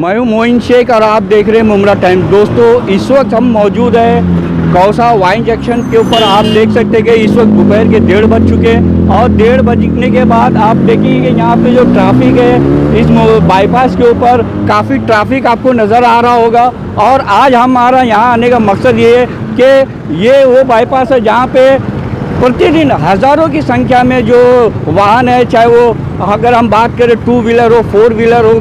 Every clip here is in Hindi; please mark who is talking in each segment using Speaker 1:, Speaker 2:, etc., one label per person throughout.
Speaker 1: मैं हूं मोइन शेख और आप देख रहे हैं मुमरा टाइम्स। दोस्तों, इस वक्त हम मौजूद हैं कौसा वाइन जंक्शन के ऊपर। आप देख सकते हैं कि इस वक्त दोपहर के 1:30 बज चुके हैं और 1:30 बजने के बाद आप देखिए कि यहाँ पे जो ट्रैफिक है इस बाईपास के ऊपर काफ़ी ट्रैफिक आपको नज़र आ रहा होगा। और आज हमारा यहाँ आने का मकसद ये है कि ये वो बाईपास है जहाँ पे प्रतिदिन हज़ारों की संख्या में जो वाहन है, चाहे वो अगर हम बात करें 2 व्हीलर हो, 4 व्हीलर हो,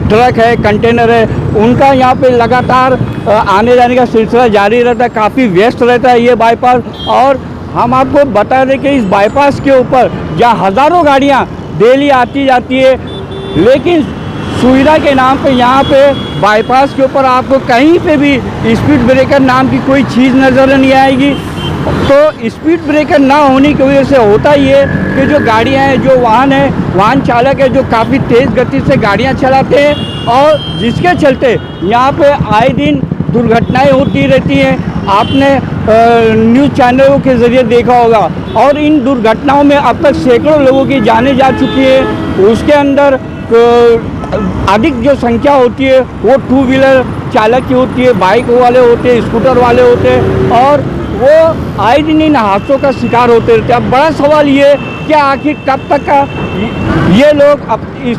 Speaker 1: ट्रक है, कंटेनर है, उनका यहाँ पे लगातार आने जाने का सिलसिला जारी रहता है। काफ़ी व्यस्त रहता है ये बाईपास। और हम आपको बता दें कि इस बाईपास के ऊपर जहाँ हज़ारों गाड़ियाँ डेली आती जाती है, लेकिन सुविधा के नाम पे यहाँ पे बाईपास के ऊपर आपको कहीं पे भी स्पीड ब्रेकर नाम की कोई चीज़ नज़र नहीं आएगी। तो स्पीड ब्रेकर ना होने की वजह से होता ये कि जो गाड़ियाँ हैं, जो वाहन है, वाहन चालक है जो काफ़ी तेज़ गति से गाड़ियाँ चलाते हैं और जिसके चलते यहाँ पे आए दिन दुर्घटनाएं होती रहती हैं। आपने न्यूज़ चैनलों के ज़रिए देखा होगा और इन दुर्घटनाओं में अब तक सैकड़ों लोगों की जानें जा चुकी है। उसके अंदर अधिक जो संख्या होती है वो 2 व्हीलर चालक की होती है, बाइक वाले होते हैं, स्कूटर वाले होते हैं और वो आए दिन इन हादसों का शिकार होते रहते हैं। अब बड़ा सवाल ये कि आखिर कब तक का ये लोग इस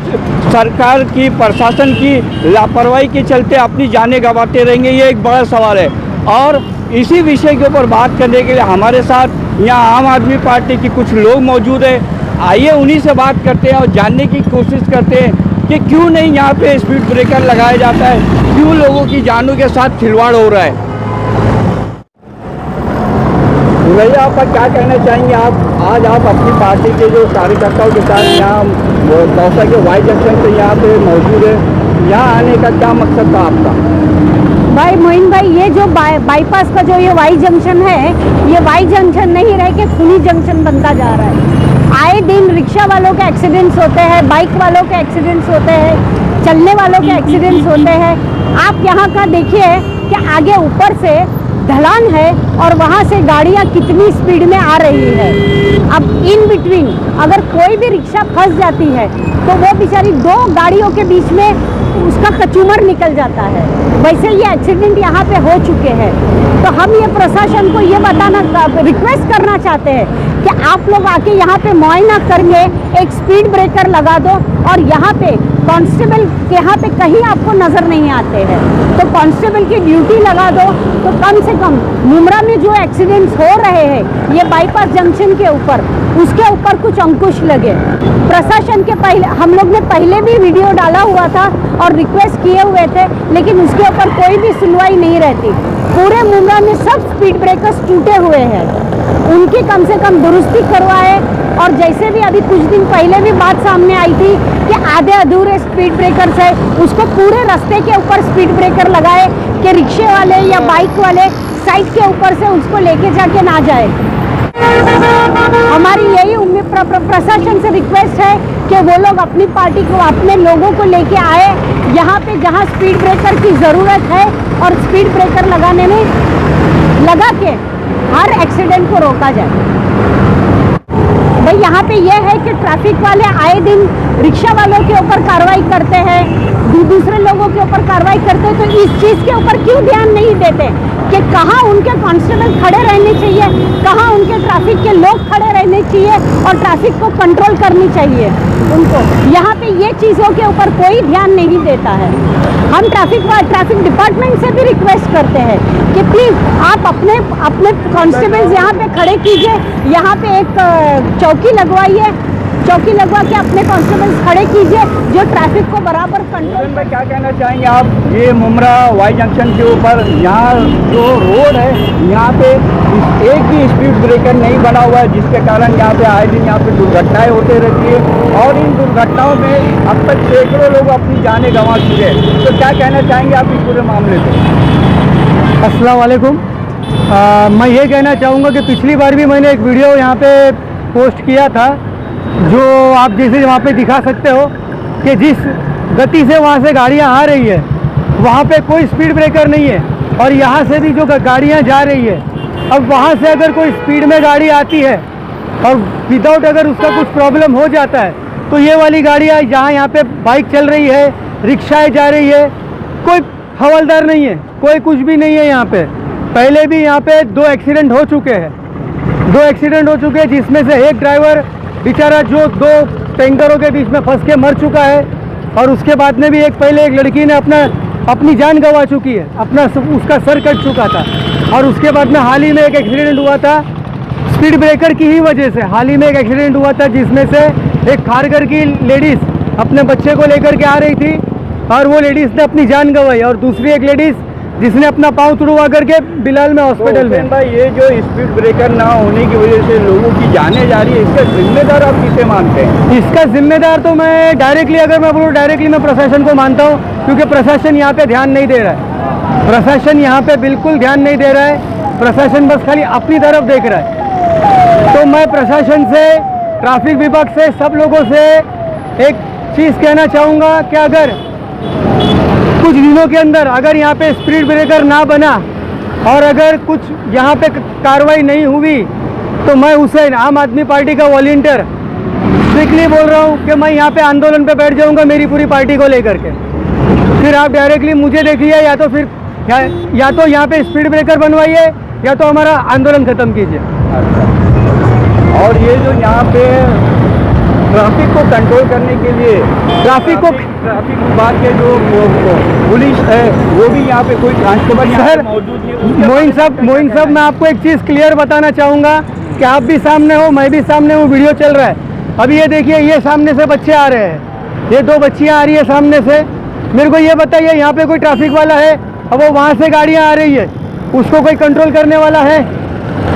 Speaker 1: सरकार की, प्रशासन की लापरवाही के चलते अपनी जानें गंवाते रहेंगे, ये एक बड़ा सवाल है। और इसी विषय के ऊपर बात करने के लिए हमारे साथ यहाँ आम आदमी पार्टी के कुछ लोग मौजूद हैं। आइए उन्हीं से बात करते हैं और जानने की कोशिश करते हैं कि क्यों नहीं यहाँ पे स्पीड ब्रेकर लगाया जाता है, क्यों लोगों की जानों के साथ खिलवाड़ हो रहा है। भैया, आप क्या कहना चाहेंगे? आज आप अपनी पार्टी के जो कार्यकर्ताओं के साथ यहाँ कौसा के वाई जंक्शन पे यहाँ पे मौजूद है, यहाँ आने का क्या मकसद था आपका?
Speaker 2: भाई मोइन भाई, ये जो बाईपास का जो ये वाई जंक्शन है, ये वाई जंक्शन नहीं रह के खूनी जंक्शन बनता जा रहा है। आए दिन रिक्शा वालों के एक्सीडेंट्स होते हैं, बाइक वालों के एक्सीडेंट्स होते हैं, चलने वालों के एक्सीडेंट्स होते हैं। आप यहाँ का देखिए कि आगे ऊपर से ढलान है और वहाँ से गाड़ियाँ कितनी स्पीड में आ रही है। अब इन बिटवीन अगर कोई भी रिक्शा फंस जाती है तो वो बेचारी 2 गाड़ियों के बीच में उसका कचूमर निकल जाता है। वैसे ये एक्सीडेंट यहाँ पे हो चुके हैं। तो हम ये प्रशासन को ये बताना, रिक्वेस्ट करना चाहते हैं कि आप लोग आके यहाँ पे मुआयना करके एक स्पीड ब्रेकर लगा दो और यहाँ पे कांस्टेबल के यहाँ पे कहीं आपको नज़र नहीं आते हैं तो कांस्टेबल की ड्यूटी लगा दो, तो कम से कम मुमरा में जो एक्सीडेंट्स हो रहे हैं ये बाईपास जंक्शन के ऊपर, उसके ऊपर कुछ अंकुश लगे। प्रशासन के पहले हम लोग ने पहले भी वीडियो डाला हुआ था और रिक्वेस्ट किए हुए थे, लेकिन उसके ऊपर कोई भी सुनवाई नहीं रहती। पूरे मुमरा में सब स्पीड ब्रेकर्स टूटे हुए हैं, उनकी कम से कम दुरुस्ती करवाए। और जैसे भी अभी कुछ दिन पहले भी बात सामने आई थी कि आधे अधूरे स्पीड ब्रेकर्स है, उसको पूरे रास्ते के ऊपर स्पीड ब्रेकर लगाए कि रिक्शे वाले या बाइक वाले साइड के ऊपर से उसको लेके जाके ना जाए। हमारी यही उम्मीद प्रशासन से रिक्वेस्ट है कि वो लोग अपनी पार्टी को, अपने लोगों को लेके आए यहाँ पे जहाँ स्पीड ब्रेकर की ज़रूरत है और स्पीड ब्रेकर लगाने में लगा के हर एक्सीडेंट को रोका जाए। भाई, यहाँ पे ये है कि ट्रैफिक वाले आए दिन रिक्शा वालों के ऊपर कार्रवाई करते हैं, दूसरे लोगों के ऊपर कार्रवाई करते हैं, तो इस चीज़ के ऊपर क्यों ध्यान नहीं देते कि कहाँ उनके कांस्टेबल खड़े रहने चाहिए, कहाँ उनके ट्रैफिक के लोग खड़े रहने चाहिए और ट्रैफिक को कंट्रोल करनी चाहिए उनको। यहाँ पे ये चीज़ों के ऊपर कोई ध्यान नहीं देता है। हम ट्रैफिक डिपार्टमेंट से भी रिक्वेस्ट करते हैं कि प्लीज़ आप अपने कांस्टेबल्स यहाँ पे खड़े कीजिए, यहाँ पे एक चौकी लगवाइए, चौकी लगवा के अपने कांस्टेबल्स खड़े कीजिए जो ट्रैफिक को बराबर कंट्रोल।
Speaker 1: में क्या कहना चाहेंगे आप? ये मुमरा वाई जंक्शन के ऊपर यहाँ जो रोड है, यहाँ पे एक भी स्पीड ब्रेकर नहीं बना हुआ है, जिसके कारण यहाँ पे आए दिन यहाँ पे दुर्घटनाएं होते रहती है और इन दुर्घटनाओं में अब तक सैकड़ों लोग अपनी जानें गंवा चुके हैं। तो क्या कहना चाहेंगे आप इस पूरे मामले में?
Speaker 3: अस्सलाम वालेकुम। मैं ये कहना चाहूँगा कि पिछली बार भी मैंने एक वीडियो यहाँ पे पोस्ट किया था, जो आप जैसे वहाँ पे दिखा सकते हो कि जिस गति से वहाँ से गाड़ियाँ आ रही है वहाँ पे कोई स्पीड ब्रेकर नहीं है और यहाँ से भी जो गाड़ियाँ जा रही है, अब वहाँ से अगर कोई स्पीड में गाड़ी आती है और विदाउट अगर उसका कुछ प्रॉब्लम हो जाता है तो ये वाली गाड़ियाँ जहाँ यहाँ पे बाइक चल रही है, रिक्शाएँ जा रही है, कोई हवलदार नहीं है, कोई कुछ भी नहीं है यहाँ पे। पहले भी यहाँ पे 2 एक्सीडेंट हो चुके हैं, 2 एक्सीडेंट हो चुके हैं, जिसमें से एक ड्राइवर बेचारा जो 2 टैंकरों के बीच में फंस के मर चुका है, और उसके बाद में भी पहले एक लड़की ने अपनी जान गंवा चुकी है, उसका सर कट चुका था। और उसके बाद में हाल ही में एक एक्सीडेंट हुआ था स्पीड ब्रेकर की ही वजह से। हाल ही में एक एक्सीडेंट हुआ था जिसमें से एक खारघर की लेडीज़ अपने बच्चे को लेकर के आ रही थी, और वो लेडीज़ ने अपनी जान गंवाई, और दूसरी एक लेडीज़ जिसने अपना पाँव तुड़वा करके बिलाल में हॉस्पिटल में।
Speaker 1: भाई ये जो स्पीड ब्रेकर ना होने की वजह से लोगों की जानें जा रही है, इसका जिम्मेदार आप किसे मानते हैं?
Speaker 3: इसका जिम्मेदार तो मैं डायरेक्टली, अगर मैं बोलूँ डायरेक्टली, मैं प्रशासन को मानता हूँ, क्योंकि प्रशासन यहाँ पे ध्यान नहीं दे रहा है। प्रशासन यहाँ पे बिल्कुल ध्यान नहीं दे रहा है, प्रशासन बस खाली अपनी तरफ देख रहा है। तो मैं प्रशासन से, ट्रैफिक विभाग से, सब लोगों से एक चीज़ कहना चाहूँगा कि अगर कुछ दिनों के अंदर अगर यहाँ पे स्पीड ब्रेकर ना बना और अगर कुछ यहाँ पे कार्रवाई नहीं हुई, तो मैं उसे आम आदमी पार्टी का वॉलंटियर स्ट्रिक्टली बोल रहा हूँ कि मैं यहाँ पे आंदोलन पे बैठ जाऊँगा मेरी पूरी पार्टी को लेकर के। फिर आप डायरेक्टली मुझे देखिए, या तो फिर या तो यहाँ पे स्पीड ब्रेकर बनवाइए, या तो हमारा आंदोलन ख़त्म कीजिए।
Speaker 1: और ये जो यहाँ पे ट्रैफिक को कंट्रोल करने के लिए ट्रैफिक विभाग के जो पुलिस है, वो भी यहाँ पे कोई कांस्टेबल
Speaker 3: सर
Speaker 1: मौजूद है?
Speaker 3: मोइन साहब, मैं आपको एक चीज़ क्लियर बताना चाहूँगा कि आप भी सामने हो, मैं भी सामने हूँ, वीडियो चल रहा है। अभी ये देखिए, ये सामने से बच्चे आ रहे हैं, ये 2 बच्चियाँ आ रही है सामने से। मेरे को ये बताइए, यहाँ पे कोई ट्रैफिक वाला है? अब वो वहाँ से गाड़ियाँ आ रही है, उसको कोई कंट्रोल करने वाला है?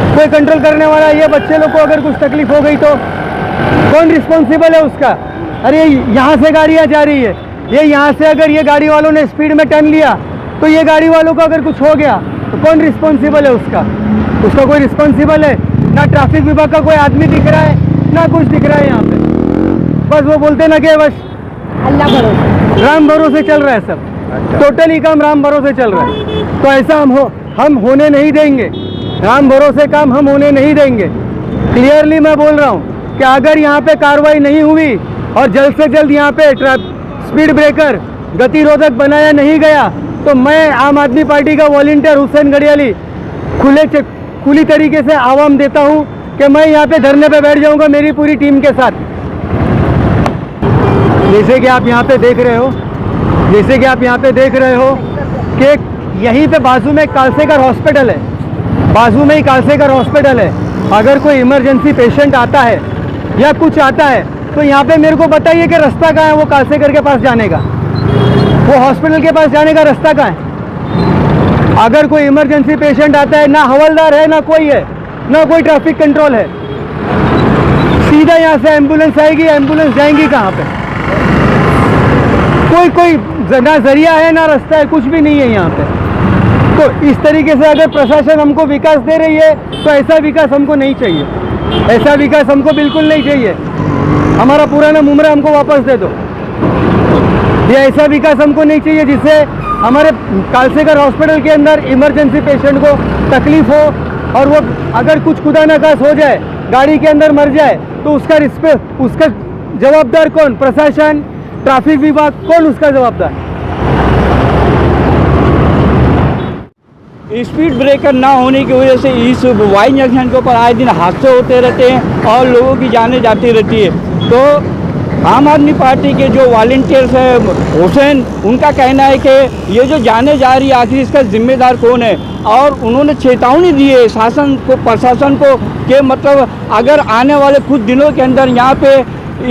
Speaker 3: कोई कंट्रोल करने वाला? ये बच्चे लोग को अगर कुछ तकलीफ हो गई तो कौन रिस्पॉन्सिबल है उसका? अरे यहाँ से गाड़ियाँ जा रही है, ये यहाँ से अगर ये गाड़ी वालों ने स्पीड में टर्न लिया, तो ये गाड़ी वालों को अगर कुछ हो गया तो कौन रिस्पॉन्सिबल है उसका? उसका कोई रिस्पॉन्सिबल है? ना ट्रैफिक विभाग का कोई आदमी दिख रहा है, ना कुछ दिख रहा है यहाँ पे। बस वो बोलते ना कि बस
Speaker 2: अल्लाह भरोसे,
Speaker 3: राम भरोसे चल रहा है सब। टोटली काम राम भरोसे चल रहा है। तो ऐसा हम होने नहीं देंगे, राम भरोसे काम हम होने नहीं देंगे। क्लियरली मैं बोल रहा हूँ कि अगर यहाँ पे कार्रवाई नहीं हुई और जल्द से जल्द यहाँ पे स्पीड ब्रेकर गतिरोधक बनाया नहीं गया, तो मैं आम आदमी पार्टी का वॉलंटियर हुसैन गढ़ियाली खुली तरीके से आवाम देता हूँ कि मैं यहाँ पे धरने पे बैठ जाऊँगा मेरी पूरी टीम के साथ। जैसे कि आप यहाँ पे देख रहे हो, कि यहीं पे बाजू में कालसेकर हॉस्पिटल है, बाजू में ही कालसेकर हॉस्पिटल है। अगर कोई इमरजेंसी पेशेंट आता है या कुछ आता है, तो यहाँ पे मेरे को बताइए कि रास्ता कहाँ है वो कालसेकर के पास जाने का, वो हॉस्पिटल के पास जाने का रास्ता कहाँ है? अगर कोई इमरजेंसी पेशेंट आता है, ना हवलदार है, ना कोई है, ना कोई ट्रैफिक कंट्रोल है, सीधा यहाँ से एम्बुलेंस आएगी, एम्बुलेंस जाएंगी कहाँ पे? कोई ना जरिया है, ना रास्ता है, कुछ भी नहीं है यहाँ पे। तो इस तरीके से अगर प्रशासन हमको विकास दे रही है, तो ऐसा विकास हमको नहीं चाहिए, ऐसा विकास हमको बिल्कुल नहीं चाहिए। हमारा पुराना मुमरा हमको वापस दे दो। ये ऐसा विकास हमको नहीं चाहिए जिससे हमारे कालसेकर हॉस्पिटल के अंदर इमरजेंसी पेशेंट को तकलीफ हो, और वो अगर कुछ खुदा न खास हो जाए, गाड़ी के अंदर मर जाए, तो उसका जवाबदार कौन? प्रशासन, ट्रैफिक विभाग, कौन उसका जवाबदार?
Speaker 1: स्पीड ब्रेकर ना होने की वजह से इस वाई जंक्शन के ऊपर आए दिन हादसे होते रहते हैं और लोगों की जानें जाती रहती है। तो आम आदमी पार्टी के जो वॉलंटियर्स हैं हुसैन, उनका कहना है कि ये जो जाने जा रही है, आखिर इसका जिम्मेदार कौन है? और उन्होंने चेतावनी दी है शासन को, प्रशासन को, कि मतलब अगर आने वाले कुछ दिनों के अंदर यहाँ पे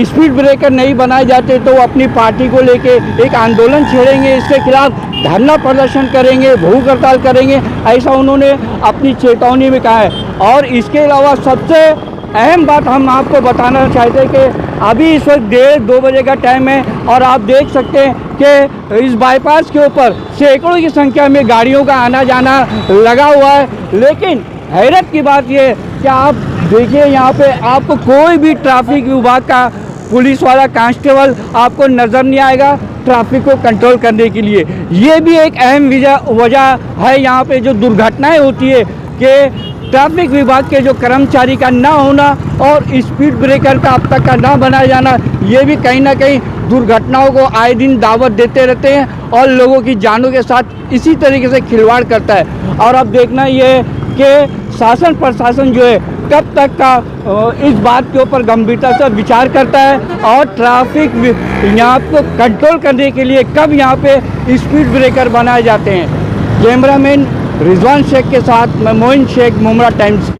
Speaker 1: स्पीड ब्रेकर नहीं बनाए जाते तो वो अपनी पार्टी को लेके एक आंदोलन छेड़ेंगे, इसके खिलाफ धरना प्रदर्शन करेंगे, भूख हड़ताल करेंगे, ऐसा उन्होंने अपनी चेतावनी में कहा है। और इसके अलावा सबसे अहम बात हम आपको बताना चाहते हैं कि अभी इस वक्त 1:30-2 बजे का टाइम है, और आप देख सकते हैं कि इस बाईपास के ऊपर सैकड़ों की संख्या में गाड़ियों का आना जाना लगा हुआ है। लेकिन हैरत की बात यह है कि आप देखिए, यहाँ पे आपको कोई भी ट्रैफिक विभाग का पुलिस वाला कांस्टेबल आपको नज़र नहीं आएगा ट्रैफिक को कंट्रोल करने के लिए। ये भी एक अहम वजह है यहाँ पे जो दुर्घटनाएं होती है कि ट्रैफिक विभाग के जो कर्मचारी का ना होना और स्पीड ब्रेकर का अब तक का ना बनाया जाना, ये भी कहीं ना कहीं दुर्घटनाओं को आए दिन दावत देते रहते हैं और लोगों की जानों के साथ इसी तरीके से खिलवाड़ करता है। और अब देखना ये है कि शासन प्रशासन जो है कब तक का इस बात के ऊपर गंभीरता से विचार करता है और ट्रैफिक यहाँ को कंट्रोल करने के लिए कब यहाँ पे स्पीड ब्रेकर बनाए जाते हैं। कैमरामैन रिजवान शेख के साथ मैं मोइन शेख, मुमरा टाइम्स।